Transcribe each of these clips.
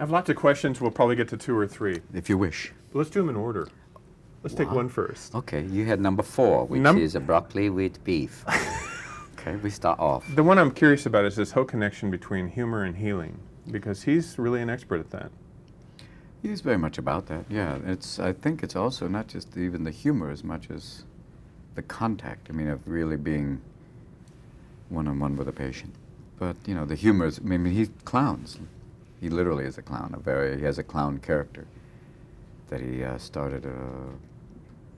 have lots of questions. We'll probably get to 2 or 3. If you wish. But let's do them in order. Let's take one first. Okay, you had number 4, which is a broccoli with beef. Okay, we start off. The one I'm curious about is this whole connection between humor and healing, because he's really an expert at that. He's very much about that, yeah. I think it's also not just even the humor as much as the contact, I mean, of really being one-on-one with a patient. But, you know, the humor is, I mean, he clowns. He literally is a clown, he has a clown character that he started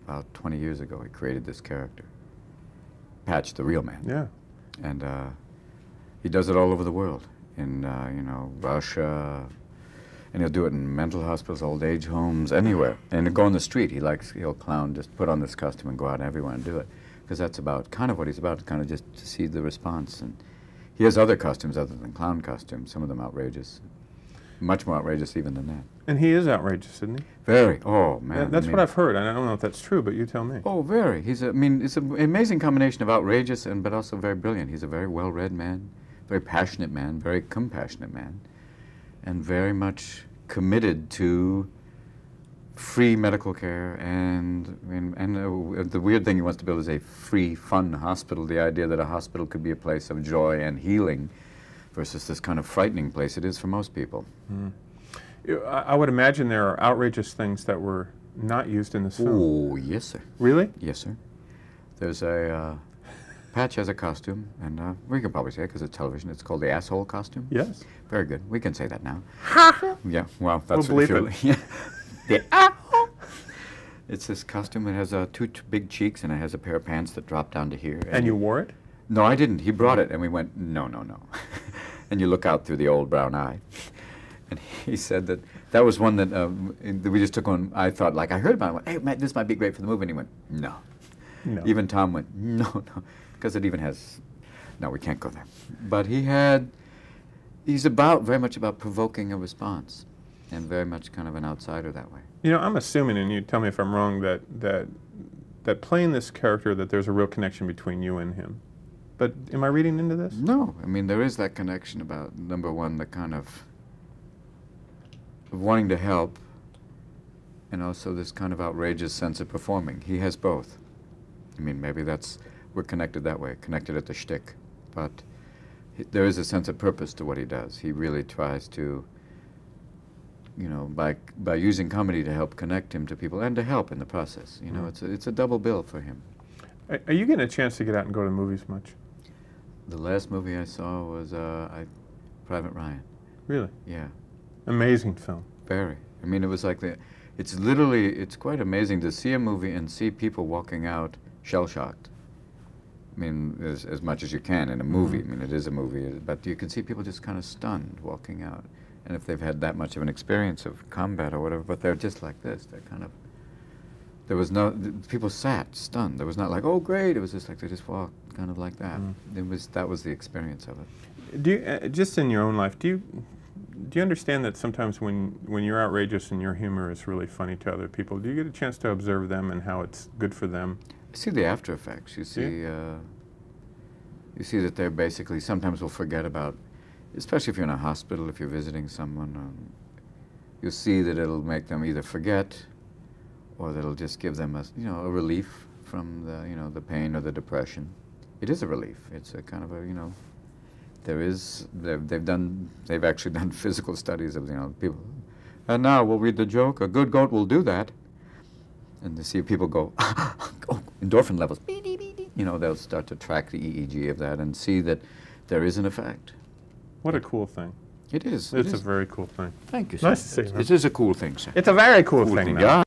about 20 years ago. He created this character, Patch, the real man. Yeah. And he does it all over the world, in, you know, Russia, and he'll do it in mental hospitals, old age homes, anywhere. And he'll go on the street. He'll clown, just put on this costume and go out everywhere and do it. Because that's about, kind of what he's about, kind of just to see the response. And he has other costumes other than clown costumes, some of them outrageous. Much more outrageous even than that. And he is outrageous, isn't he? Very. Oh, man. That's what I've heard. I don't know if that's true, but you tell me. Oh, very. I mean, it's an amazing combination of outrageous but also very brilliant. He's a very well-read man, very passionate man, very compassionate man, and very much committed to free medical care, and the weird thing he wants to build is a free, fun hospital, the idea that a hospital could be a place of joy and healing versus this kind of frightening place it is for most people. Mm. I would imagine there are outrageous things that were not used in this film. Oh, yes, sir. Really? Yes, sir. There's a... Patch has a costume, and we can probably say it because it's television. It's called the asshole costume. Yes. Very good. We can say that now. Yeah, well, that's we'll believe it. The asshole. It's this costume. It has 2 big cheeks, and it has a pair of pants that drop down to here. And you wore it? No, I didn't. He brought it, and we went, no, no, no. And you look out through the old brown eye. And he said that was one that we just took on. I thought, like, I heard about it. I went, hey, Matt, this might be great for the movie. And he went, no. No. Even Tom went, no, no. Because it even has, no, we can't go there. But he's very much about provoking a response, and very much kind of an outsider that way. You know, I'm assuming, and you tell me if I'm wrong, that playing this character, that there's a real connection between you and him. But am I reading into this? No, I mean, there is that connection about, number one, the kind of wanting to help, and also this kind of outrageous sense of performing. He has both. I mean, maybe we're connected that way, connected at the shtick. But there is a sense of purpose to what he does. He really tries to, you know, by using comedy to help connect him to people and to help in the process. You know, it's a double bill for him. Are you getting a chance to get out and go to movies much? The last movie I saw was Private Ryan. Really? Yeah. Amazing film. Very. I mean, it was like it's quite amazing to see a movie and see people walking out shell-shocked. I mean, as much as you can in a movie. I mean, it is a movie, but you can see people just kind of stunned walking out. And if they've had that much of an experience of combat or whatever, but they're just like this. They're kind of, people sat stunned. There was not like, oh, great. It was just like they just walked kind of like that. That was the experience of it. Do you, just in your own life, do you understand that sometimes when you're outrageous and your humor is really funny to other people, do you get a chance to observe them and how it's good for them? You see the after effects. You see, you see that they're basically, sometimes will forget about, especially if you're in a hospital, if you're visiting someone, you'll see that it'll make them either forget, or that'll just give them a relief from the pain or the depression. It is a relief. It's a kind of a, they've actually done physical studies of, people. And now we'll read the joke. A good goat will do that. And to see people go, oh, endorphin levels, they'll start to track the EEG of that and see that there is an effect. What a cool thing. It is. It's a very cool thing. Thank you, sir. Nice to see you. It is a cool thing, sir. It's a very cool thing, yeah.